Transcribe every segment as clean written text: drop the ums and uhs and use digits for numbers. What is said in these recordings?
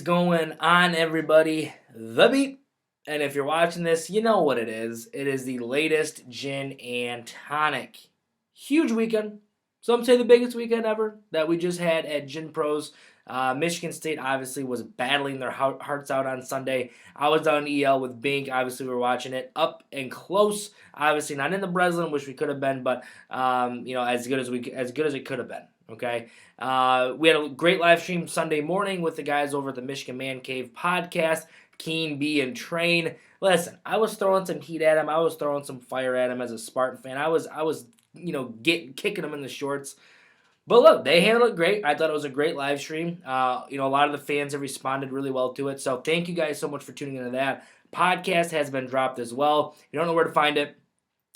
is going on, everybody? The Beat. And if you're watching this, you know what it is. It is the latest gin and tonic. Huge weekend. Some say the biggest weekend ever that we just had at Gin Pros. Michigan State obviously was battling their hearts out on Sunday. I was down in EL with Bink. Obviously, we were watching it up and close. Obviously, not in the Breslin, which we could have been, but as good as it could have been. Okay, we had a great live stream Sunday morning with the guys over at the Michigan Man Cave podcast. Keen, B, and Train. Listen, I was throwing some heat at him. I was throwing some fire at him as a Spartan fan. I was kicking him in the shorts. But look, they handled it great. I thought it was a great live stream. A lot of the fans have responded really well to it. So thank you guys so much for tuning into that. Podcast has been dropped as well. If you don't know where to find it,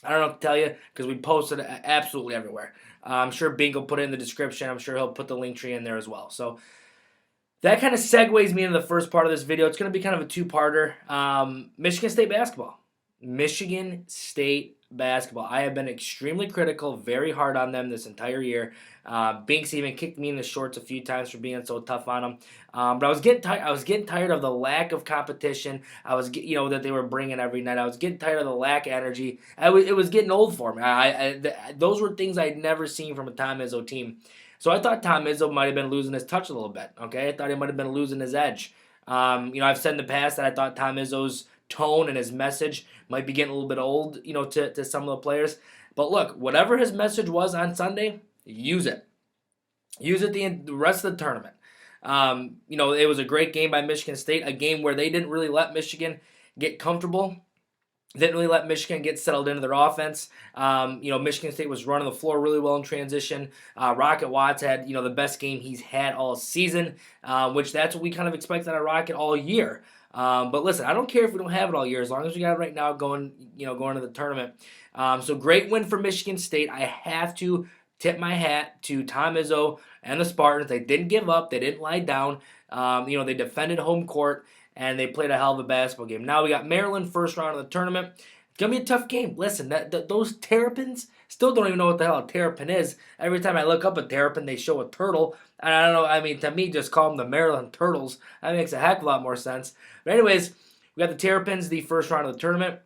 I don't know what to tell you because we posted it absolutely everywhere. I'm sure Bink will put it in the description. I'm sure he'll put the link tree in there as well. So that kind of segues me into the first part of this video. It's going to be kind of a two-parter. Michigan State basketball. Michigan State basketball. I have been extremely critical, very hard on them this entire year. Binks even kicked me in the shorts a few times for being so tough on them. But I was getting tired. I was getting tired of the lack of competition. That they were bringing every night. I was getting tired of the lack of energy. It was getting old for me. Those were things I'd never seen from a Tom Izzo team. So I thought Tom Izzo might have been losing his touch a little bit. Okay, I thought he might have been losing his edge. I've said in the past that I thought Tom Izzo's tone and his message might be getting a little bit old, to some of the players. But look, whatever his message was on Sunday, use it. Use it the rest of the tournament. It was a great game by Michigan State, a game where they didn't really let Michigan get comfortable. Didn't really let Michigan get settled into their offense. Michigan State was running the floor really well in transition. Rocket Watts had, the best game he's had all season, which that's what we kind of expected out of Rocket all year. But listen, I don't care if we don't have it all year, as long as we got it right now going to the tournament. So great win for Michigan State. I have to tip my hat to Tom Izzo and the Spartans. They didn't give up. They didn't lie down. They defended home court, and they played a hell of a basketball game. Now we got Maryland first round of the tournament. It's going to be a tough game. Listen, those Terrapins, still don't even know what the hell a Terrapin is. Every time I look up a Terrapin, they show a turtle. And I don't know, to me, just call them the Maryland Turtles. That makes a heck of a lot more sense. But anyways, we got the Terrapins, the first round of the tournament.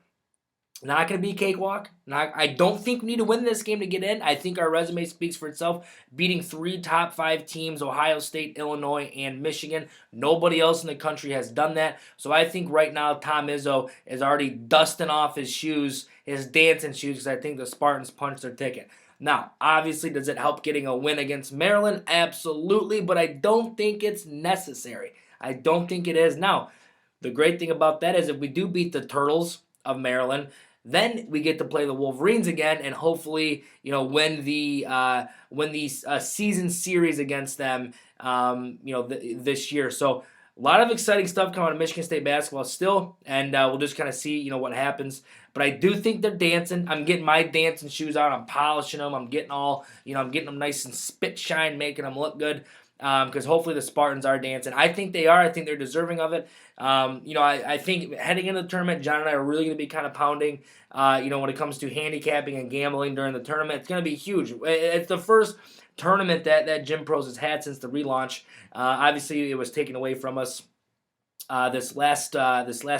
Not going to be a cakewalk. I don't think we need to win this game to get in. I think our resume speaks for itself. Beating 3 top 5 teams, Ohio State, Illinois, and Michigan. Nobody else in the country has done that. So I think right now Tom Izzo is already dusting off his shoes, his dancing shoes, because I think the Spartans punched their ticket. Now, obviously, does it help getting a win against Maryland? Absolutely, but I don't think it's necessary. I don't think it is. Now, the great thing about that is if we do beat the Turtles of Maryland, then we get to play the Wolverines again, and hopefully, win the season series against them, this year. So a lot of exciting stuff coming out of Michigan State basketball still, and we'll just kind of see, what happens. But I do think they're dancing. I'm getting my dancing shoes out. I'm polishing them. I'm getting I'm getting them nice and spit shine, making them look good. Because hopefully the Spartans are dancing. I think they are. I think they're deserving of it. I think heading into the tournament, John and I are really going to be kind of pounding, when it comes to handicapping and gambling during the tournament. It's going to be huge. It's the first tournament that Gin Pros has had since the relaunch. Obviously, it was taken away from us this last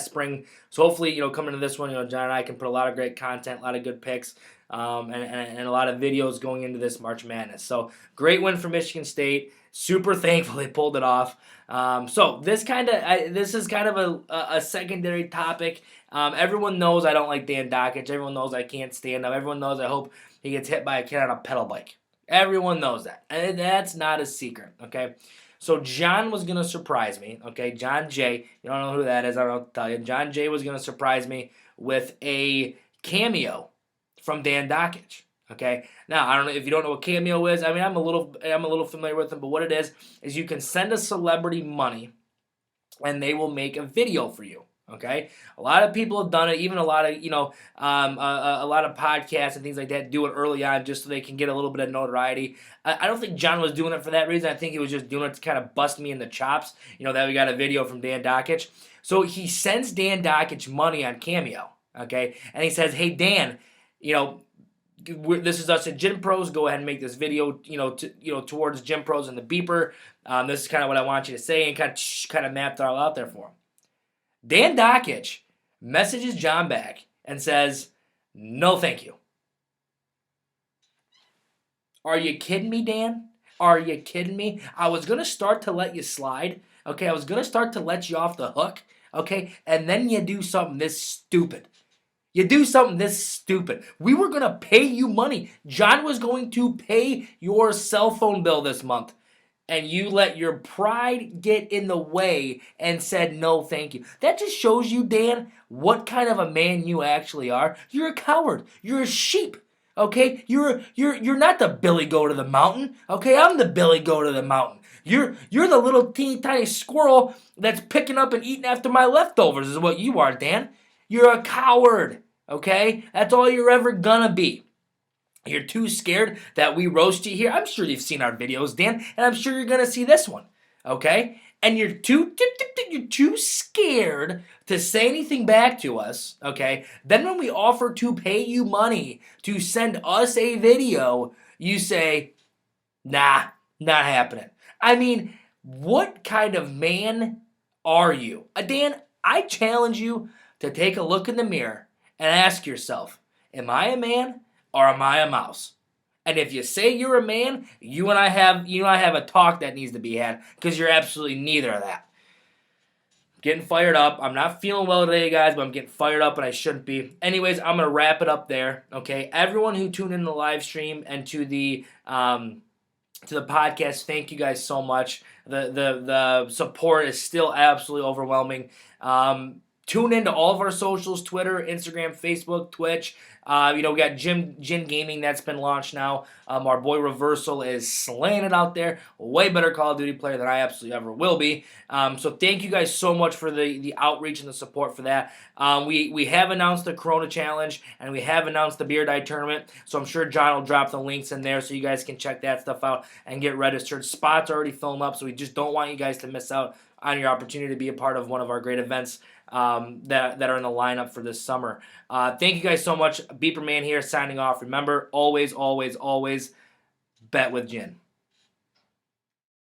spring. So hopefully, coming to this one, John and I can put a lot of great content, a lot of good picks, and a lot of videos going into this March Madness. So great win for Michigan State. Super thankful they pulled it off. So this is kind of a secondary topic. Everyone knows I don't like Dan Dakich. Everyone knows I can't stand him. Everyone knows I hope he gets hit by a kid on a pedal bike. Everyone knows that. And that's not a secret, okay? So John was going to surprise me, okay? John J. You don't know who that is. I don't know what to tell you. John J. was going to surprise me with a cameo from Dan Dakich. Okay. Now I don't know if you don't know what cameo is. I'm a little familiar with them, but what it is you can send a celebrity money, and they will make a video for you. Okay. A lot of people have done it. Even a lot of a lot of podcasts and things like that do it early on just so they can get a little bit of notoriety. I don't think John was doing it for that reason. I think he was just doing it to kind of bust me in the chops. That we got a video from Dan Dakich. So he sends Dan Dakich money on Cameo. Okay, and he says, "Hey Dan, This is us at Gym Pros. Go ahead and make this video, towards Gym Pros and the beeper. This is kind of what I want you to say, and kind of map it all out there for him. Dan Dakich messages John back and says, "No, thank you." Are you kidding me, Dan? Are you kidding me? I was going to start to let you slide. Okay, I was going to start to let you off the hook. Okay, and then you do something this stupid. You do something this stupid. We were going to pay you money. John was going to pay your cell phone bill this month. And you let your pride get in the way and said no thank you. That just shows you, Dan, what kind of a man you actually are. You're a coward. You're a sheep. Okay? You're not the Billy Goat to the mountain. Okay? I'm the Billy Goat to the mountain. You're the little teeny tiny squirrel that's picking up and eating after my leftovers is what you are, Dan. You're a coward. Okay? That's all you're ever gonna be. You're too scared that we roast you here. I'm sure you've seen our videos, Dan, and I'm sure you're gonna see this one. Okay? And you're too scared to say anything back to us. Okay? Then when we offer to pay you money to send us a video, you say, "Nah, not happening." I mean, what kind of man are you? Dan, I challenge you to take a look in the mirror and ask yourself, am I a man or am I a mouse? And if you say you're a man, you and I have a talk that needs to be had, because you're absolutely neither of that. Getting fired up. I'm not feeling well today, guys, but I'm getting fired up and I shouldn't be. Anyways, I'm going to wrap it up there, okay? Everyone who tuned in the live stream and to the podcast, thank you guys so much. The support is still absolutely overwhelming. Tune into all of our socials: Twitter, Instagram, Facebook, Twitch. We got Gin Gaming that's been launched now. Our boy Reversal is slaying it out there. Way better Call of Duty player than I absolutely ever will be. So thank you guys so much for the outreach and the support for that. We have announced the Corona Challenge, and we have announced the Beer Die Tournament. So I'm sure John will drop the links in there so you guys can check that stuff out and get registered. Spots are already filling up, so we just don't want you guys to miss out on your opportunity to be a part of one of our great events that are in the lineup for this summer. Thank you guys so much. Beeperman here, signing off. Remember, always, always, always bet with Gin.